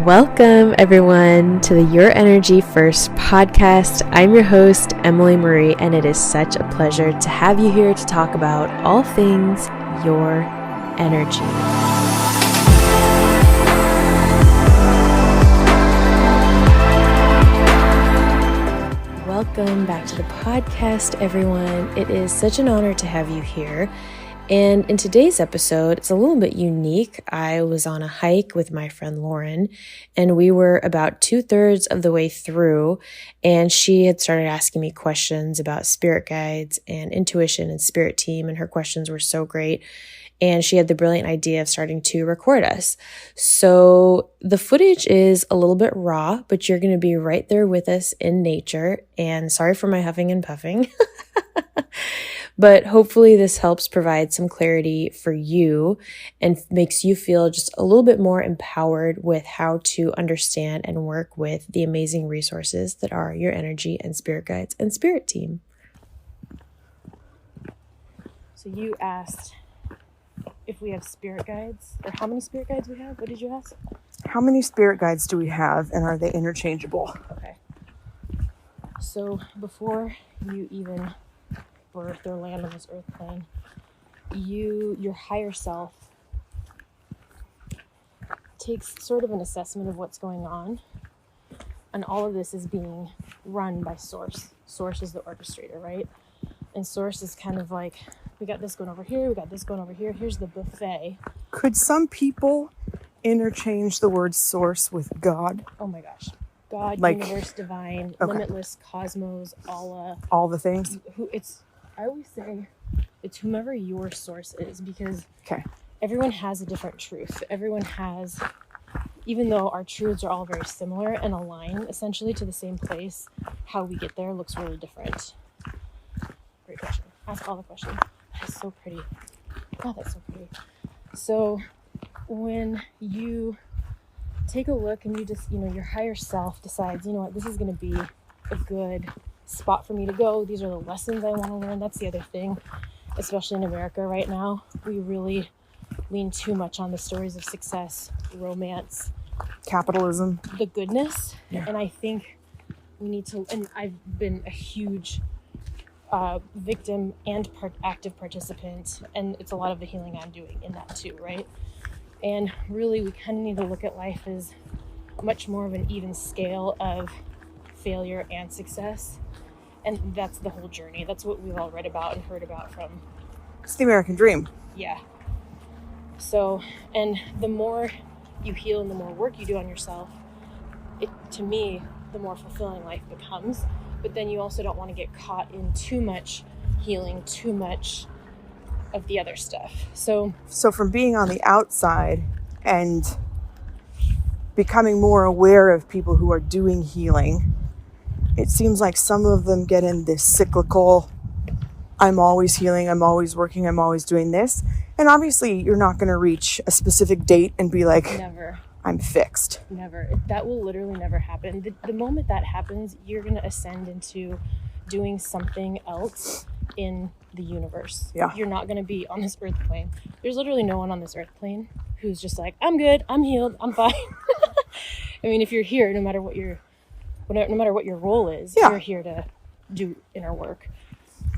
Welcome, everyone, to the Your Energy First podcast. I'm your host, Emily Marie, and it is such a pleasure to have you here to talk about all things your energy. Welcome back to the podcast, everyone. It is such an honor to have you here. And in today's episode, it's a little bit unique. I was on a hike with my friend Lauren, and we were about 2/3 of the way through, and she had started asking me questions about spirit guides and intuition and spirit team, and her questions were so great. And she had the brilliant idea of starting to record us. So the footage is a little bit raw, but you're going to be right there with us in nature. And sorry for my huffing and puffing. But hopefully this helps provide some clarity for you and makes you feel just a little bit more empowered with how to understand and work with the amazing resources that are your energy and spirit guides and spirit team. So you asked if we have spirit guides, or how many spirit guides we have. What did you ask? How many spirit guides do we have, and are they interchangeable? Okay. So before you even birth or land on this earth plane, your higher self takes sort of an assessment of what's going on, and all of this is being run by Source. Source is the orchestrator, right? And Source is kind of like, we got this going over here, we got this going over here, here's the buffet. Could some people interchange the word source with God? Oh my gosh. God, like, universe, divine, okay. Limitless, cosmos, Allah. All the things? I always say it's whomever your source is, because okay. Everyone has a different truth. Everyone has, even though our truths are all very similar and align essentially to the same place, how we get there looks really different. Great question. Ask all the questions. That's so pretty. God, that's so pretty. So when you take a look and you just, your higher self decides, you know what, this is going to be a good spot for me to go. These are the lessons I want to learn. That's the other thing, especially in America right now. We really lean too much on the stories of success, romance, capitalism, the goodness. Yeah. And I think we need to, and I've been a huge victim and active participant, and it's a lot of the healing I'm doing in that too, right? And really we kind of need to look at life as much more of an even scale of failure and success, and that's the whole journey. That's what we've all read about and heard about from. It's the American dream. Yeah. So, and the more you heal and the more work you do on yourself, to me, the more fulfilling life becomes. But then you also don't want to get caught in too much healing, too much of the other stuff. So from being on the outside and becoming more aware of people who are doing healing, it seems like some of them get in this cyclical, I'm always healing, I'm always working, I'm always doing this. And obviously you're not going to reach a specific date and be like, never. I'm fixed. Never. That will literally never happen. The moment that happens, you're going to ascend into doing something else in the universe. Yeah. You're not going to be on this earth plane. There's literally no one on this earth plane who's just like, I'm good, I'm healed, I'm fine. I mean, if you're here, no matter what your role is, yeah. You're here to do inner work.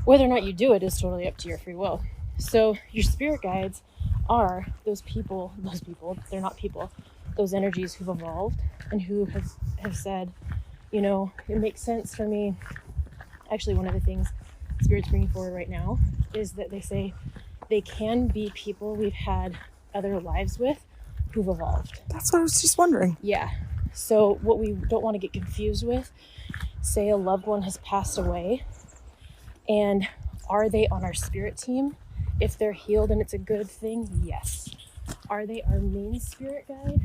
Whether or not you do it is totally up to your free will. So your spirit guides are those people, they're not people, those energies who've evolved and who have said, it makes sense for me. Actually, one of the things Spirit's bringing forward right now is that they say they can be people we've had other lives with who've evolved. That's what I was just wondering. Yeah. So what we don't want to get confused with, say a loved one has passed away, and are they on our spirit team? If they're healed and it's a good thing, yes. Are they our main spirit guide?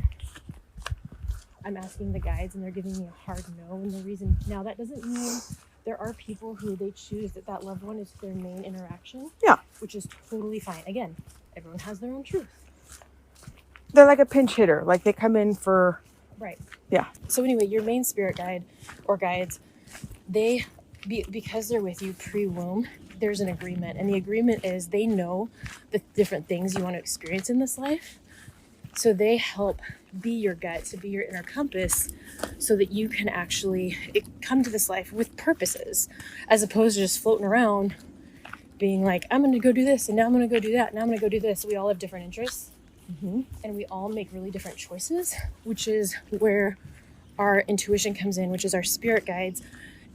I'm asking the guides and they're giving me a hard no. And the reason, now that doesn't mean there are people who they choose that loved one is their main interaction. Yeah. Which is totally fine. Again, everyone has their own truth. They're like a pinch hitter. Like they come in for... Right. Yeah. So anyway, your main spirit guide or guides, because they're with you pre-womb, there's an agreement. And the agreement is they know the different things you want to experience in this life. So they help be your guide, to be your inner compass, so that you can actually come to this life with purposes, as opposed to just floating around being like, I'm going to go do this, and now I'm going to go do that, and now I'm going to go do this. We all have different interests, and we all make really different choices, which is where our intuition comes in, which is our spirit guides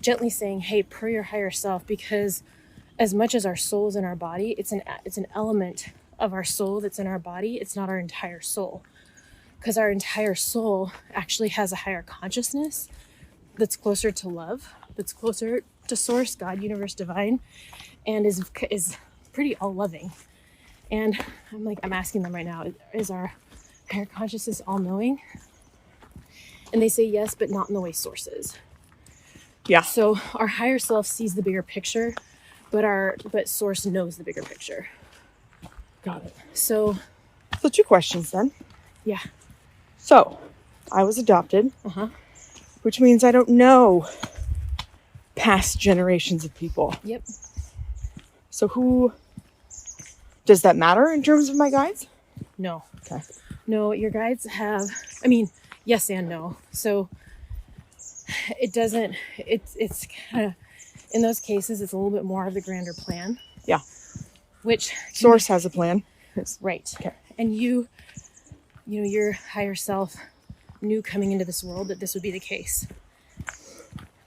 gently saying, hey, per your higher self, because as much as our soul is in our body, it's an element of our soul that's in our body. It's not our entire soul, because our entire soul actually has a higher consciousness that's closer to love, that's closer to source, God, universe, divine, and is pretty all-loving. And I'm asking them right now, is our higher consciousness all-knowing? And they say yes, but not in the way source is. Yeah. So our higher self sees the bigger picture, but source knows the bigger picture. Got it. So 2 questions then. Yeah. So I was adopted, which means I don't know past generations of people. Yep. So who does that matter in terms of my guides? No. Okay. No, your guides have, yes and no. So it doesn't, it's kind of, in those cases, it's a little bit more of the grander plan. Yeah. Which source has a plan. Right. Okay. And your higher self knew coming into this world that this would be the case,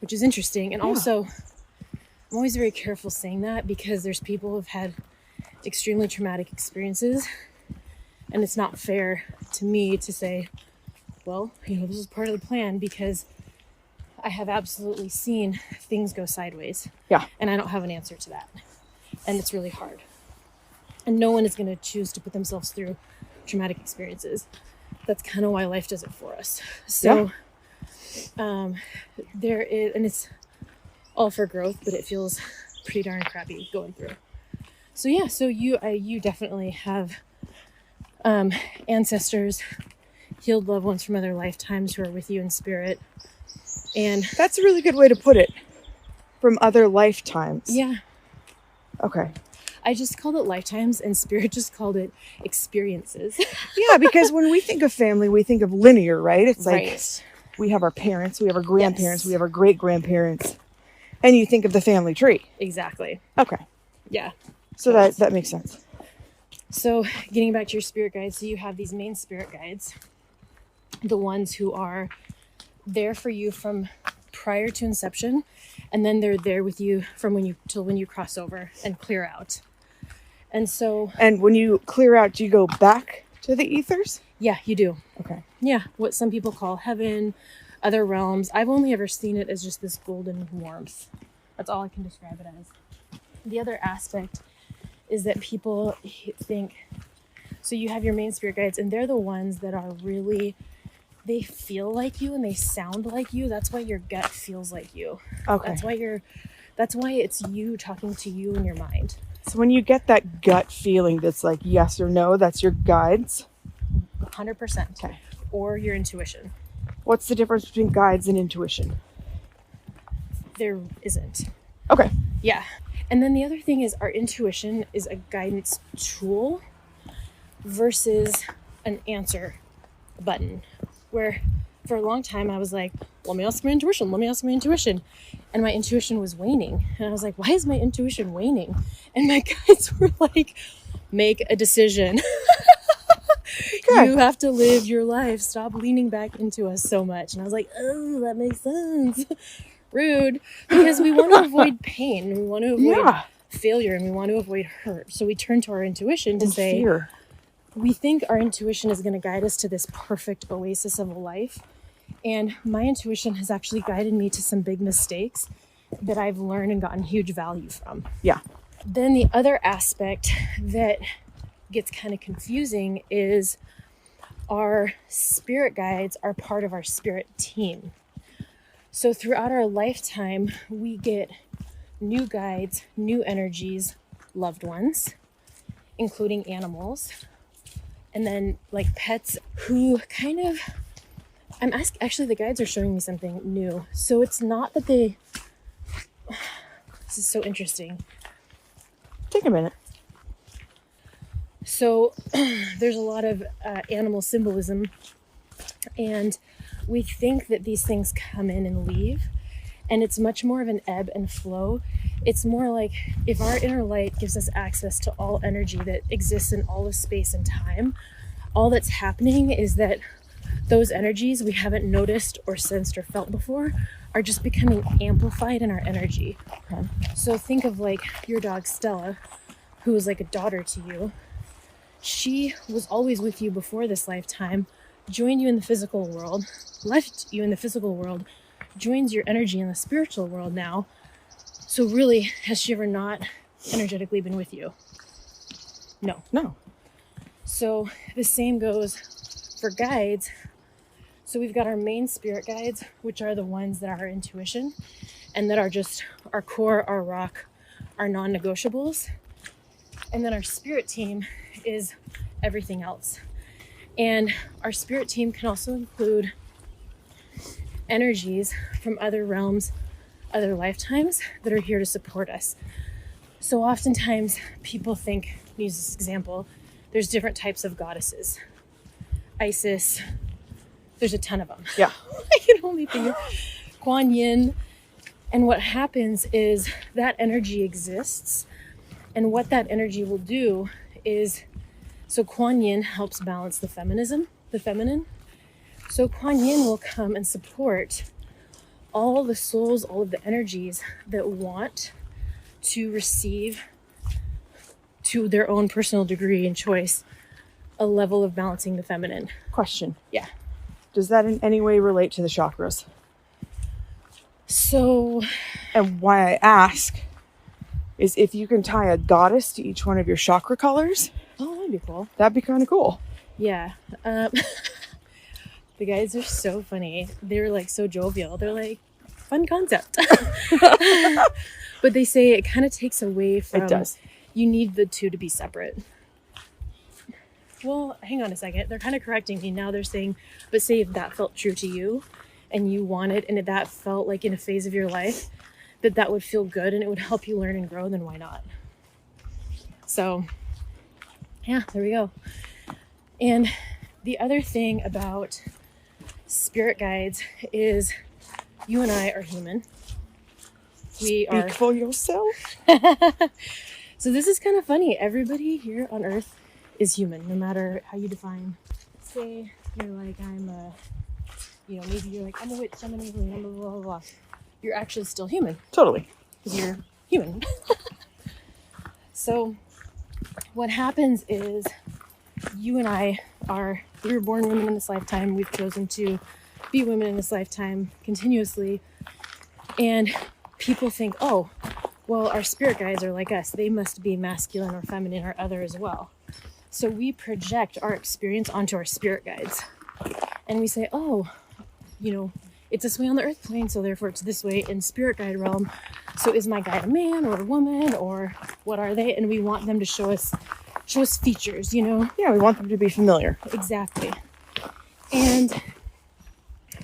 which is interesting. And also, I'm always very careful saying that, because there's people who've had extremely traumatic experiences, and it's not fair to me to say, well, this is part of the plan, because I have absolutely seen things go sideways. Yeah. And I don't have an answer to that. And it's really hard. And no one is going to choose to put themselves through traumatic experiences. That's kind of why life does it for us. So, there is, and it's all for growth, but it feels pretty darn crappy going through. So you definitely have ancestors, healed loved ones from other lifetimes who are with you in spirit. And that's a really good way to put it. From other lifetimes. Yeah. Okay. I just called it lifetimes, and spirit just called it experiences. Yeah, because when we think of family, we think of linear, right? It's like right. We have our parents, we have our grandparents, we have our great-grandparents, and you think of the family tree. Exactly. Okay. Yeah. So that makes sense. So getting back to your spirit guides, so you have these main spirit guides, the ones who are there for you from prior to inception, and then they're there with you from till when you cross over and clear out. And when you clear out, do you go back to the ethers? Yeah, you do. Okay. Yeah, what some people call heaven, other realms. I've only ever seen it as just this golden warmth. That's all I can describe it as. The other aspect is that people think, so you have your main spirit guides, and they're the ones that are really, they feel like you and they sound like you. That's why your gut feels like you. Okay. That's why it's you talking to you in your mind. So when you get that gut feeling that's like yes or no, that's your guides? 100%. Okay. Or your intuition. What's the difference between guides and intuition? There isn't. Okay. Yeah. And then the other thing is our intuition is a guidance tool versus an answer button. Where for a long time I was like, let me ask my intuition. And my intuition was waning. And I was like, why is my intuition waning? And my guides were like, make a decision. Okay. You have to live your life. Stop leaning back into us so much. And I was like, oh, that makes sense. Rude. Because we want to avoid pain. We want to avoid failure, and we want to avoid hurt. So we turn to our intuition to say, fear. We think our intuition is going to guide us to this perfect oasis of a life. And my intuition has actually guided me to some big mistakes that I've learned and gotten huge value from. Yeah. Then the other aspect that gets kind of confusing is our spirit guides are part of our spirit team. So throughout our lifetime, we get new guides, new energies, loved ones, including animals, and then like pets who kind of, actually the guides are showing me something new. So it's not that this is so interesting. Take a minute. So there's a lot of animal symbolism, and we think that these things come in and leave, and it's much more of an ebb and flow. It's more like if our inner light gives us access to all energy that exists in all of space and time, all that's happening is that those energies we haven't noticed or sensed or felt before are just becoming amplified in our energy. Okay. So think of like your dog Stella, who is like a daughter to you. She was always with you before this lifetime, joined you in the physical world, left you in the physical world, joins your energy in the spiritual world now. So really, has she ever not energetically been with you? No. So the same goes for guides. So we've got our main spirit guides, which are the ones that are our intuition and that are just our core, our rock, our non-negotiables. And then our spirit team is everything else. And our spirit team can also include energies from other realms, other lifetimes that are here to support us. So oftentimes people think, use this example, there's different types of goddesses. Isis, there's a ton of them. Yeah. I can only think of Kuan Yin. And what happens is that energy exists. And what that energy will do is, so Kuan Yin helps balance the feminine. So Kuan Yin will come and support all the souls, all of the energies that want to receive, to their own personal degree and choice, a level of balancing the feminine. Question. Yeah. Does that in any way relate to the chakras? So, and why I ask is if you can tie a goddess to each one of your chakra colors. Oh, that'd be cool. That'd be kind of cool. Yeah. The guys are so funny. They're like so jovial. They're like, fun concept. But they say it kind of takes away from... It does. You need the two to be separate. Well, hang on a second. They're kind of correcting me. Now they're saying, but say if that felt true to you and you wanted, and if that felt like in a phase of your life, that would feel good and it would help you learn and grow, then why not? So, yeah, there we go. And the other thing about spirit guides is you and I are human. We Speak for yourself. So this is kind of funny. Everybody here on Earth is human, no matter how you define. Say you're like, I'm a, maybe you're like, I'm a witch, I'm an alien, I'm a blah, blah, blah. You're actually still human. Totally. Because you're human. So what happens is you and I we were born women in this lifetime. We've chosen to be women in this lifetime continuously. And people think, oh, well, our spirit guides are like us. They must be masculine or feminine or other as well. So we project our experience onto our spirit guides. And we say, oh, it's this way on the earth plane, so therefore it's this way in spirit guide realm. So is my guide a man or a woman, or what are they? And we want them to show us features, Yeah, we want them to be familiar. Exactly. And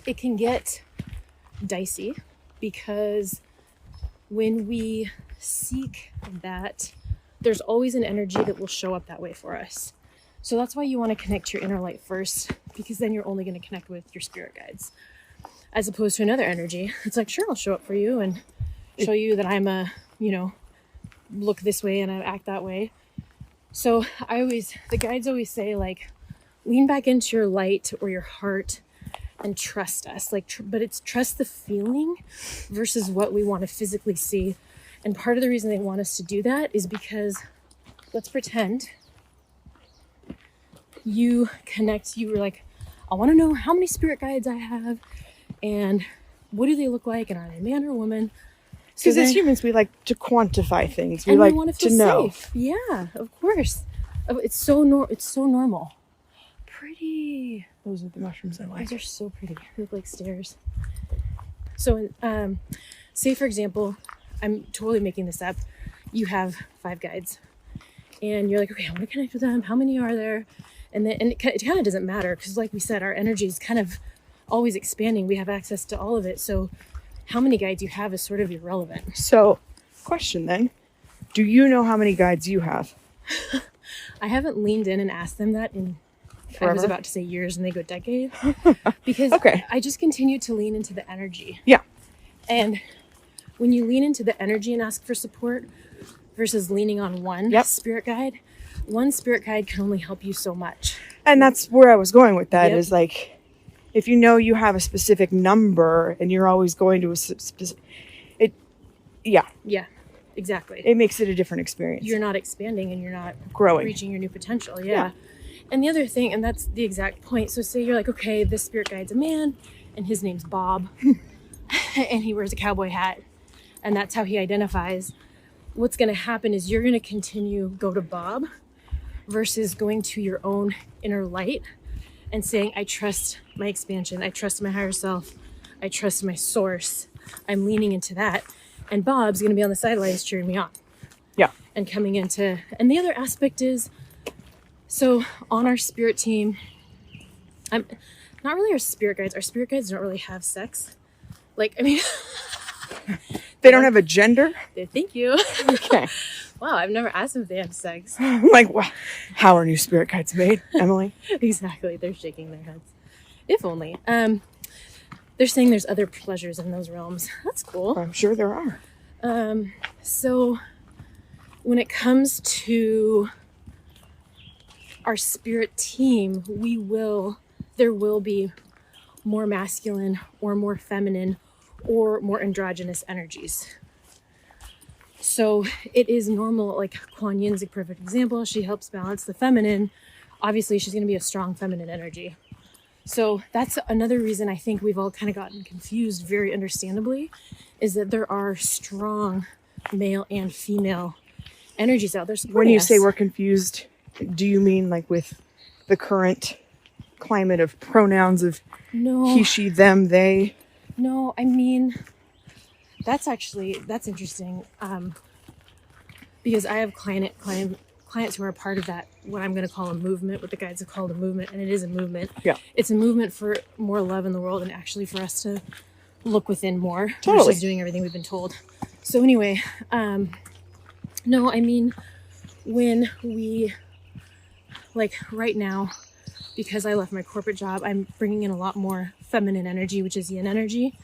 it can get dicey because when we seek that, there's always an energy that will show up that way for us. So that's why you want to connect to your inner light first, because then you're only going to connect with your spirit guides, as opposed to another energy. It's like, sure, I'll show up for you and show you that I'm look this way and I act that way. So the guides always say, like, lean back into your light or your heart and trust us. But it's trust the feeling versus what we want to physically see. And part of the reason they want us to do that is because, let's pretend you were like, I want to know how many spirit guides I have and what do they look like and are they man or woman? Because as humans, we like to quantify things. We and like we want to feel know. safe. Yeah, of course. It's so normal. Pretty. Those are the mushrooms I like. Those are so pretty. They look like stairs. So, say for example, I'm totally making this up. You have 5 guides, and you're like, okay, I want to connect with them. How many are there? And it kind of doesn't matter because, like we said, our energy is kind of always expanding. We have access to all of it. So, how many guides you have is sort of irrelevant. So, question then: do you know how many guides you have? I haven't leaned in and asked them that in, Forever? I was about to say years and they go decade. Because Okay. I just continue to lean into the energy. Yeah. And when you lean into the energy and ask for support versus leaning on one spirit guide can only help you so much. And that's where I was going with that, is Yep. like, if you know you have a specific number and you're always going to a specific, Yeah, exactly. it makes it a different experience. You're not expanding and you're not growing, reaching your new potential. Yeah. And the other thing, and that's the exact point. So say you're like, okay, this spirit guide's a man and his name's Bob and he wears a cowboy hat and that's how he identifies. What's going to happen is you're going to continue go to Bob versus going to your own inner light and saying, I trust my expansion. I trust my higher self. I trust my source. I'm leaning into that. And Bob's going to be on the sidelines cheering me on. Yeah. And coming into, and the other aspect is, so on our spirit team, I'm not really our spirit guides. Our spirit guides don't really have sex. Like, I mean, they don't have a gender. Thank you. Okay. Wow, I've never asked them if they have sex. I'm like, wow, how are new spirit guides made, Emily? Exactly. They're shaking their heads. If only. They're saying there's other pleasures in those realms. That's cool. I'm sure there are. So when it comes to our spirit team, there will be more masculine or more feminine or more androgynous energies. So it is normal, like Kuan Yin's a perfect example. She helps balance the feminine. Obviously, she's going to be a strong feminine energy. So that's another reason I think we've all kind of gotten confused, very understandably, is that there are strong male and female energies out there supporting When you us. say we're confused, do you mean like with the current climate of pronouns of he, she, them, they? No, I mean, that's interesting. Because I have clients who are part of that, what I'm going to call a movement, what the guides have called a movement, and it is a movement. Yeah. It's a movement for more love in the world and actually for us to look within more. Totally. Versus doing everything we've been told. So anyway, no, I mean, when we, like right now, because I left my corporate job, I'm bringing in a lot more feminine energy, which is yin energy.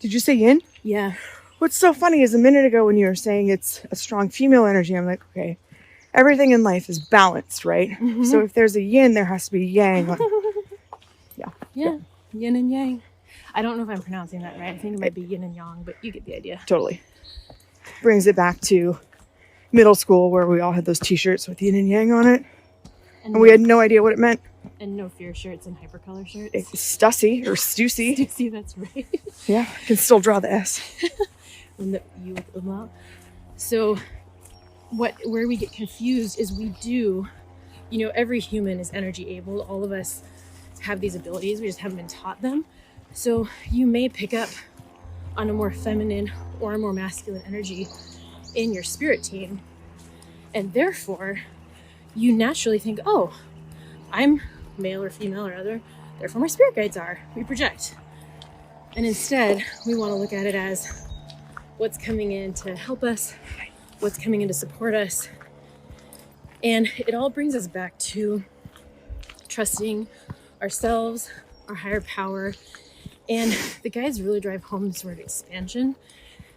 Did you say yin? Yeah. What's so funny is a minute ago when you were saying it's a strong female energy, I'm like, okay, everything in life is balanced, right? Mm-hmm. So if there's a yin, there has to be yang. Yeah. Yin and yang. I don't know if I'm pronouncing that right. I think it might be yin and yang, but you get the idea. Totally. Brings it back to middle school where we all had those t-shirts with yin and yang on it. And we had no idea what it meant. And no fear shirts and hypercolor shirts. It's Stussy or Stussy. Stussy, that's right. Yeah, I can still draw the S. When the U with umlaut. So where we get confused is we do, every human is energy able. All of us have these abilities. We just haven't been taught them. So you may pick up on a more feminine or a more masculine energy in your spirit team. And therefore, you naturally think, oh, I'm male or female or other, therefore my spirit guides are. We project. And instead, we want to look at it as what's coming in to help us, what's coming in to support us. And it all brings us back to trusting ourselves, our higher power. And the guides really drive home this word expansion.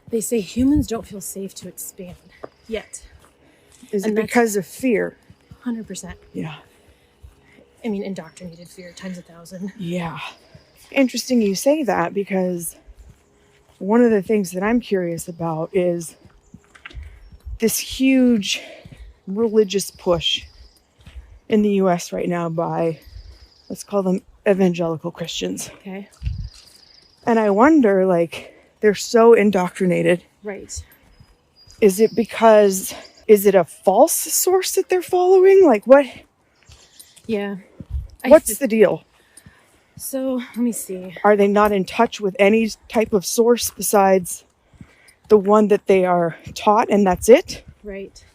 They say humans don't feel safe to expand yet. Is it because of fear? 100%. Yeah. I mean, indoctrinated fear times 1,000. Yeah. Interesting you say that, because one of the things that I'm curious about is this huge religious push in the US right now by, let's call them evangelical Christians. Okay. And I wonder, they're so indoctrinated. Right. Is it a false source that they're following? What? Yeah. What's the deal? So, let me see. Are they not in touch with any type of source besides the one that they are taught, and that's it? Right.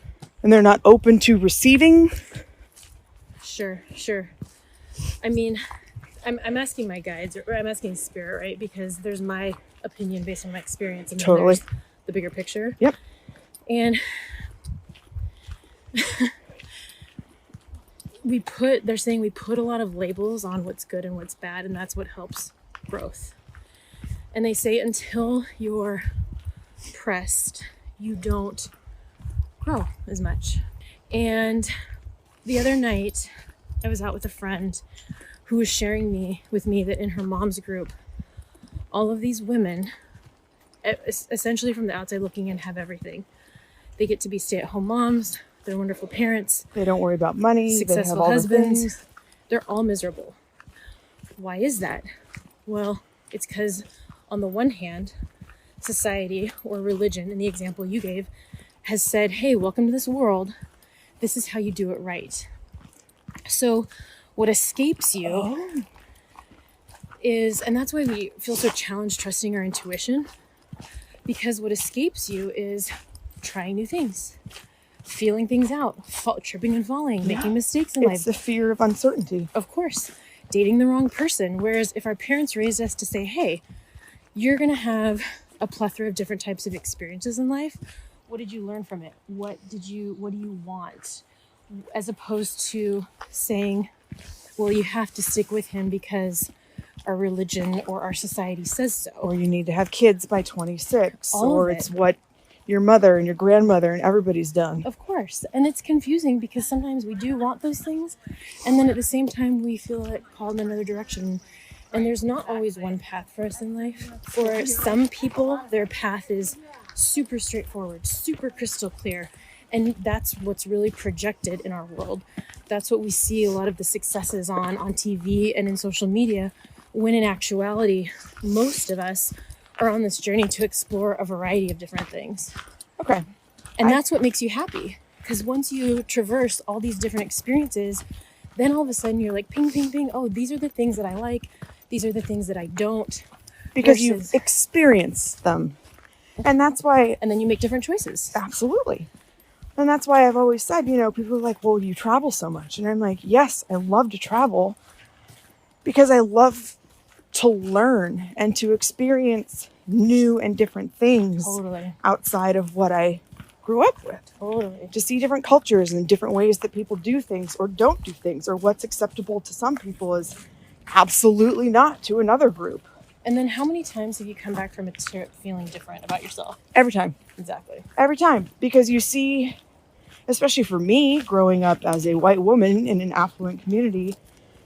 And they're not open to receiving? Sure. I mean, I'm asking my guides, or I'm asking spirit, right? Because there's my opinion based on my experience, and then Totally. there's the bigger picture. Yep. And they're saying we put a lot of labels on what's good and what's bad, and that's what helps growth. And they say until you're pressed, you don't grow as much. And the other night, I was out with a friend who was sharing with me that in her mom's group, all of these women, essentially from the outside looking in, have everything. They get to be stay-at-home moms. They're wonderful parents. They don't worry about money. Successful they have all husbands. The things. They're all miserable. Why is that? Well, it's because on the one hand, society or religion, in the example you gave, has said, hey, welcome to this world. This is how you do it right. So what escapes you is, and that's why we feel so challenged trusting our intuition, because what escapes you is trying new things, feeling things out, tripping and falling, making mistakes in life. It's the fear of uncertainty. Of course, dating the wrong person. Whereas if our parents raised us to say, hey, you're going to have a plethora of different types of experiences in life. What did you learn from it? What do you want? As opposed to saying, well, you have to stick with him because our religion or our society says so. Or you need to have kids by 26. Or it's what your mother and your grandmother and everybody's done. Of course. And it's confusing because sometimes we do want those things. And then at the same time, we feel like called in another direction. And there's not always one path for us in life. For some people, their path is super straightforward, super crystal clear. And that's what's really projected in our world. That's what we see a lot of the successes on TV and in social media, when in actuality, most of us are on this journey to explore a variety of different things. Okay. And that's what makes you happy. Because once you traverse all these different experiences, then all of a sudden you're like, ping, ping, ping. Oh, these are the things that I like. These are the things that I don't. Because you've experienced them. And that's why... And then you make different choices. Absolutely. And that's why I've always said, people are like, well, you travel so much. And I'm like, yes, I love to travel because I love to learn and to experience new and different things outside of what I grew up with. Totally. To see different cultures and different ways that people do things or don't do things, or what's acceptable to some people is absolutely not to another group. And then how many times have you come back from a trip feeling different about yourself? Every time. Exactly. Every time. Because you see, especially for me, growing up as a white woman in an affluent community,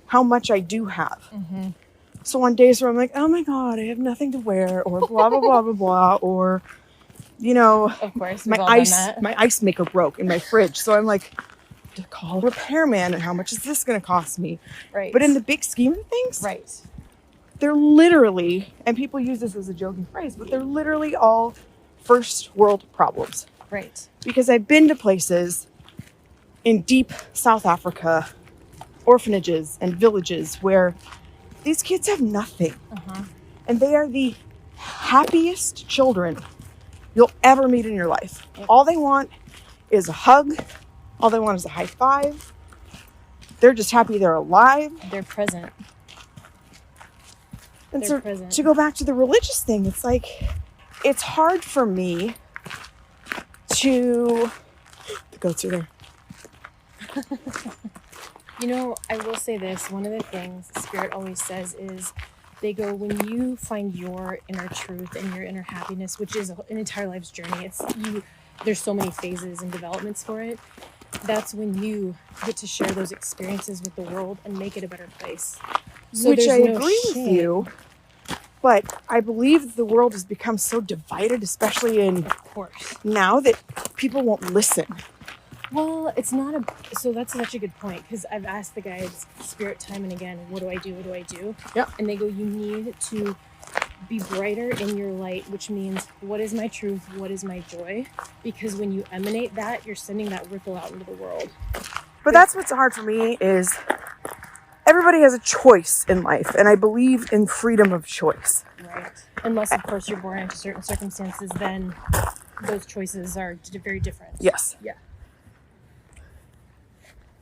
how much I do have. Mm-hmm. So on days where I'm like, oh my God, I have nothing to wear, or blah, blah, blah, blah, blah, or, of course, my ice maker broke in my fridge. So I'm like, to call a repairman, and how much is this going to cost me? Right. But in the big scheme of things, right, they're literally, and people use this as a joking phrase, but they're literally all first world problems. Right. Because I've been to places in deep South Africa, orphanages and villages where these kids have nothing. Uh-huh. And they are the happiest children you'll ever meet in your life. Yep. All they want is a hug. All they want is a high five. They're just happy they're alive. They're present. And so to go back to the religious thing, it's like, it's hard for me to... The goats are there. I will say this. One of the things Spirit always says is, they go, when you find your inner truth and your inner happiness, which is an entire life's journey, there's so many phases and developments for it. That's when you get to share those experiences with the world and make it a better place. So which I agree with you, but I believe the world has become so divided, especially now, that people won't listen. Well, so that's such a good point, because I've asked the guides Spirit time and again, what do I do? What do I do? Yeah. And they go, you need to be brighter in your light, which means, what is my truth? What is my joy? Because when you emanate that, you're sending that ripple out into the world. But that's what's hard for me is everybody has a choice in life, and I believe in freedom of choice. Right. Unless, of course, you're born into certain circumstances, then those choices are very different. Yes. Yeah.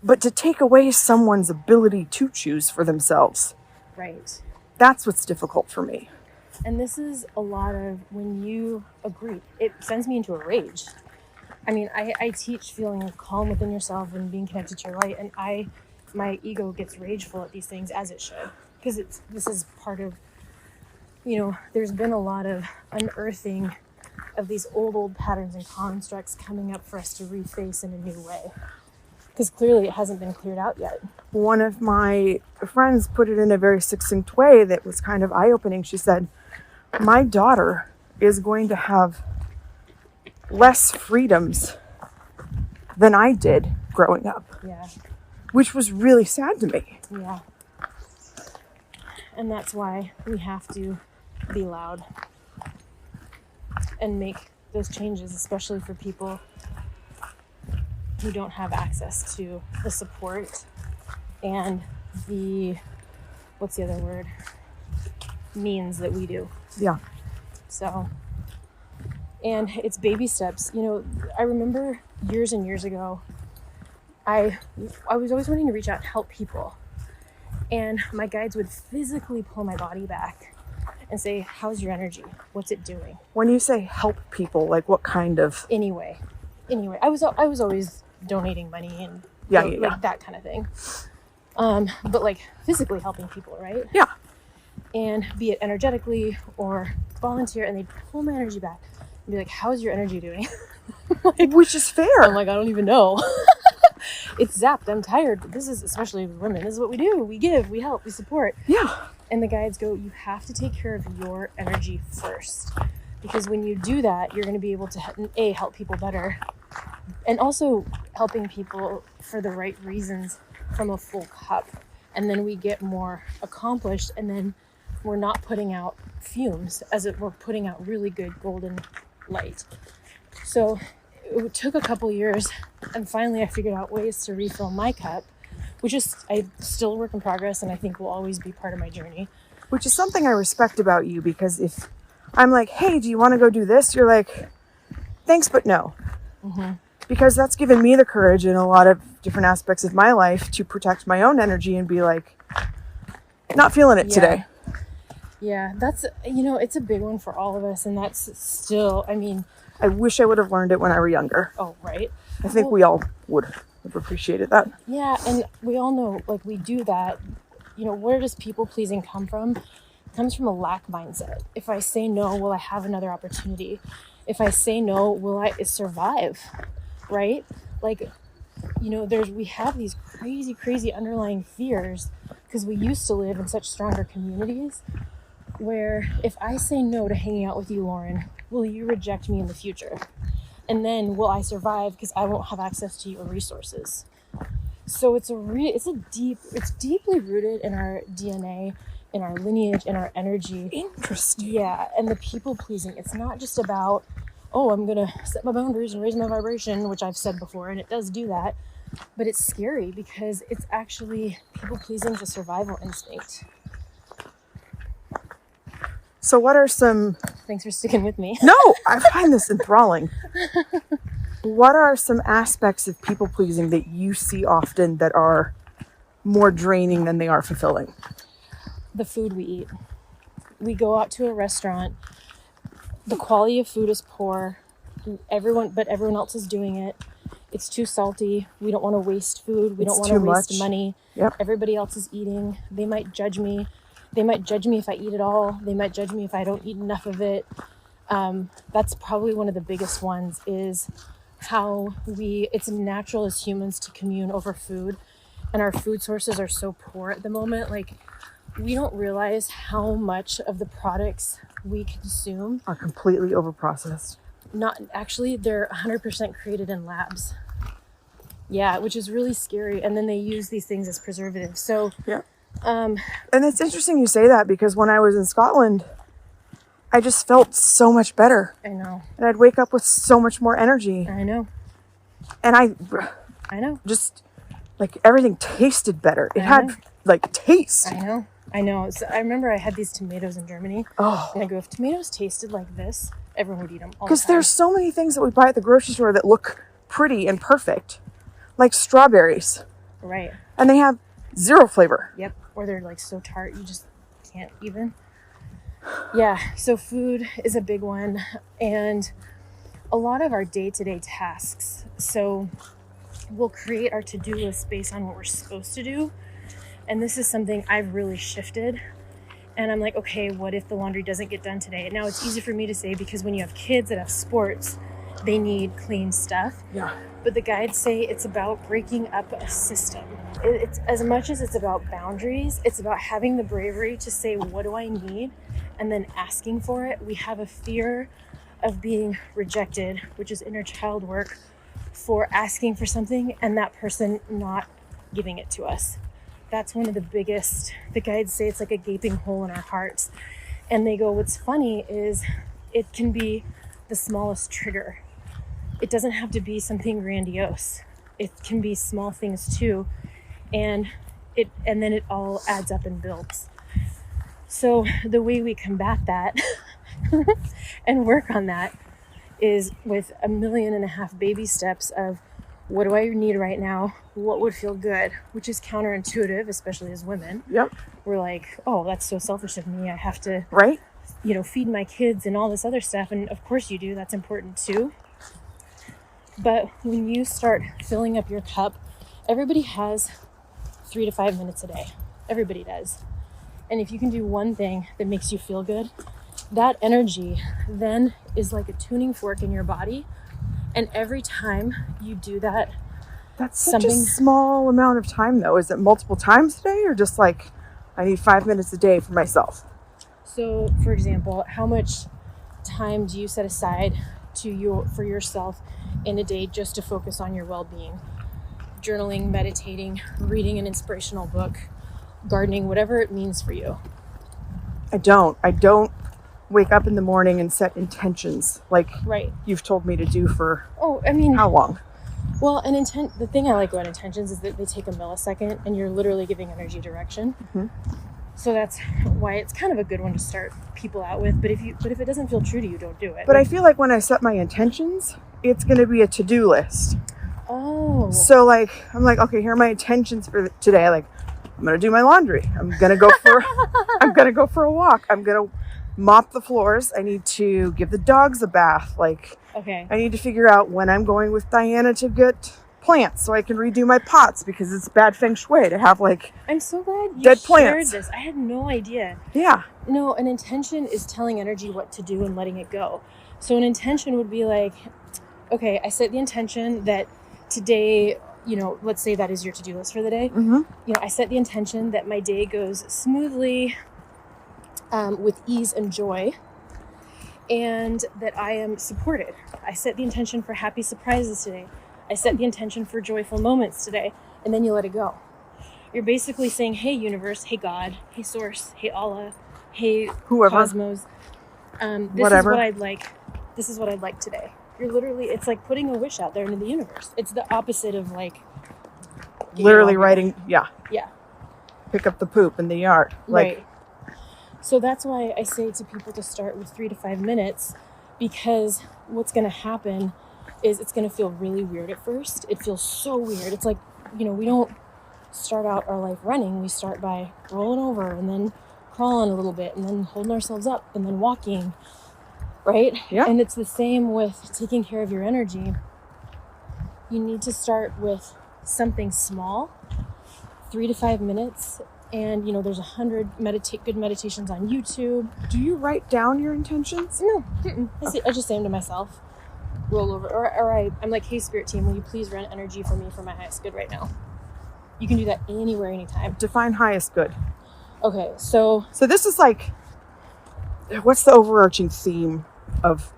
But to take away someone's ability to choose for themselves. Right. That's what's difficult for me. And this is a lot of when you agree. It sends me into a rage. I mean, I teach feeling calm within yourself and being connected to your light. And I my ego gets rageful at these things, as it should, because this is part of, there's been a lot of unearthing of these old patterns and constructs coming up for us to reface in a new way, because clearly it hasn't been cleared out yet. One of my friends put it in a very succinct way that was kind of eye-opening. She said, my daughter is going to have less freedoms than I did growing up. Yeah. Which was really sad to me. Yeah. And that's why we have to be loud and make those changes, especially for people who don't have access to the support and the, what's the other word? Means that we do. Yeah. So, and it's baby steps. I remember years and years ago, I was always wanting to reach out and help people. And my guides would physically pull my body back and say, how's your energy? What's it doing? When you say help people, like what kind of? Anyway, I was always donating money and like that kind of thing. But like physically helping people, right? Yeah. And be it energetically or volunteer, and they'd pull my energy back and be like, how's your energy doing? Like, which is fair. I'm like, I don't even know. It's zapped. I'm tired. This is, especially with women, this is what we do. We give, we help, we support. Yeah. And the guides go, you have to take care of your energy first. Because when you do that, you're going to be able to, help people better. And also helping people for the right reasons from a full cup. And then we get more accomplished. And then we're not putting out fumes, we're putting out really good golden light. So it took a couple years, and finally I figured out ways to refill my cup, which is still a work in progress, and I think will always be part of my journey. Which is something I respect about you, because if I'm like, hey, do you want to go do this? You're like, thanks, but no. Mm-hmm. Because that's given me the courage in a lot of different aspects of my life to protect my own energy and be like, not feeling it today. Yeah, that's, it's a big one for all of us, and that's still, I wish I would have learned it when I were younger. Oh, right. I think we all would have appreciated that. Yeah, and we all know, like, we do that. Where does people pleasing come from? It comes from a lack mindset. If I say no, will I have another opportunity? If I say no, will I survive? Right? Like, we have these crazy underlying fears because we used to live in such stronger communities where if I say no to hanging out with you, Lauren, will you reject me in the future? And then will I survive because I won't have access to your resources? So it's deeply rooted in our DNA, in our lineage, in our energy. Interesting. Yeah, and the people pleasing. It's not just about, I'm going to set my boundaries and raise my vibration, which I've said before, and it does do that. But it's scary because it's actually, people pleasing is a survival instinct. So what are some... Thanks for sticking with me. No, I find this enthralling. What are some aspects of people pleasing that you see often that are more draining than they are fulfilling? The food we eat. We go out to a restaurant. The quality of food is poor. Everyone else is doing it. It's too salty. We don't want to waste food. We don't want to waste money. Yep. Everybody else is eating. They might judge me. They might judge me if I eat it all. They might judge me if I don't eat enough of it. That's probably one of the biggest ones, is how it's natural as humans to commune over food. And our food sources are so poor at the moment. Like, we don't realize how much of the products we consume are completely overprocessed. Not actually, they're 100% created in labs. Yeah, which is really scary. And then they use these things as preservatives. So yeah. And it's interesting you say that, because when I was in Scotland, I just felt so much better. I know. And I'd wake up with so much more energy. I know. And I know. Just, like, everything tasted better. It had, like, taste. I know. So I remember I had these tomatoes in Germany. Oh. And I go, if tomatoes tasted like this, everyone would eat them all the time. Because there's so many things that we buy at the grocery store that look pretty and perfect. Like strawberries. Right. And they have zero flavor. Yep. Or they're like so tart you just can't even. Yeah. So food is a big one. And a lot of our day-to-day tasks. So we'll create our to-do list based on what we're supposed to do. And this is something I've really shifted. And I'm like, okay, what if the laundry doesn't get done today? Now it's easy for me to say because when you have kids that have sports, they need clean stuff. Yeah. But the guides say it's about breaking up a system. It's as much as it's about boundaries, it's about having the bravery to say, what do I need? And then asking for it. We have a fear of being rejected, which is inner child work, for asking for something and that person not giving it to us. That's one of the biggest, the guides say it's like a gaping hole in our hearts. And they go, what's funny is it can be the smallest trigger. It doesn't have to be something grandiose. It can be small things too. And then it all adds up and builds. So the way we combat that and work on that is with 1.5 million baby steps of what do I need right now? What would feel good? Which is counterintuitive, especially as women. Yep. We're like, oh, that's so selfish of me. I have to, right? Feed my kids and all this other stuff. And of course you do. That's important too. But when you start filling up your cup, everybody has 3 to 5 minutes a day. Everybody does. And if you can do one thing that makes you feel good, that energy then is like a tuning fork in your body. And every time you do that, that's such a small amount of time though. Is it multiple times a day or just like I need 5 minutes a day for myself? So for example, how much time do you set aside for yourself in a day just to focus on your well-being? Journaling, meditating, reading an inspirational book, gardening, whatever it means for you. I don't wake up in the morning and set intentions like right. You've told me to do for how long? Well, the thing I like about intentions is that they take a millisecond and you're literally giving energy direction. Mm-hmm. So that's why it's kind of a good one to start people out with. But if it doesn't feel true to you, don't do it. But I feel like when I set my intentions, it's going to be a to-do list. Oh. So like, I'm like, okay, here are my intentions for today. Like, I'm going to do my laundry. I'm going to go for a walk. I'm going to mop the floors. I need to give the dogs a bath. Like, okay. I need to figure out when I'm going with Diana to get plants so I can redo my pots because it's bad feng shui to have like I'm so glad you dead shared plants. This. I had no idea. Yeah. No, an intention is telling energy what to do and letting it go. So an intention would be like, okay, I set the intention that today, let's say that is your to-do list for the day. Mm-hmm. I set the intention that my day goes smoothly, with ease and joy, and that I am supported. I set the intention for happy surprises today. I set the intention for joyful moments today, and then you let it go. You're basically saying, hey universe, hey God, hey source, hey Allah, hey whoever, cosmos, whatever. This is what I'd like today. You're literally, it's like putting a wish out there into the universe. It's the opposite of like literally writing, yeah. Pick up the poop in the yard. Right. So that's why I say to people to start with 3 to 5 minutes, because what's going to happen is it's going to feel really weird at first. It feels so weird. It's like, we don't start out our life running. We start by rolling over and then crawling a little bit and then holding ourselves up and then walking, right? Yeah. And it's the same with taking care of your energy. You need to start with something small, 3 to 5 minutes. And, there's 100 good meditations on YouTube. Do you write down your intentions? No. I just say them to myself. Roll over. Or I'm like, hey, spirit team, will you please run energy for me for my highest good right now? You can do that anywhere, anytime. Define highest good. Okay, so this is like, what's the overarching theme of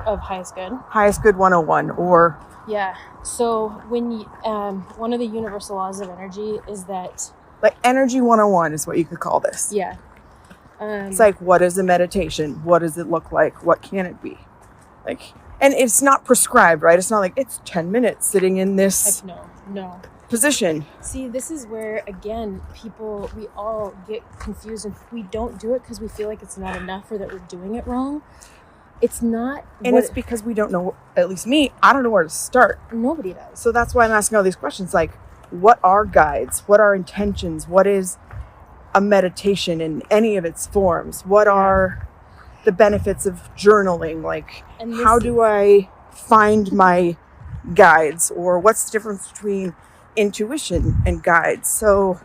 highest good? Highest good 101 or... Yeah. So when you, one of the universal laws of energy is that... Like energy 101 is what you could call this. Yeah. It's like, what is a meditation? What does it look like? What can it be? Like, and it's not prescribed, right? It's not like it's 10 minutes sitting in this no position. See, this is where, again, we all get confused and we don't do it because we feel like it's not enough or that we're doing it wrong. It's not. And it's because we don't know, at least me, I don't know where to start. Nobody does. So that's why I'm asking all these questions. Like, what are guides? What are intentions? What is a meditation in any of its forms? What are the benefits of journaling? Like, how do I find my guides, or what's the difference between intuition and guides? So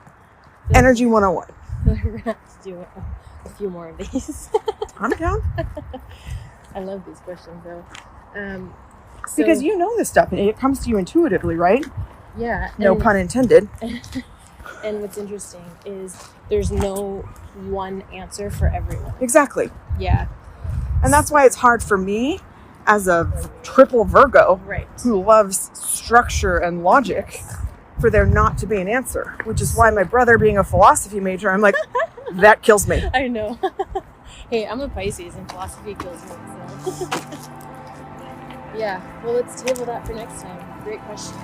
energy 101. We're gonna have to do a few more of these. I'm down. I love these questions though. Because you know this stuff and it comes to you intuitively, right? Yeah. No pun intended. And what's interesting is there's no one answer for everyone. Exactly. Yeah. And that's why it's hard for me as a triple Virgo, right, who loves structure and logic, for there not to be an answer, which is why my brother, being a philosophy major, I'm like, that kills me. I know. Hey, I'm a Pisces and philosophy kills me. So. Yeah, well, let's table that for next time. Great question.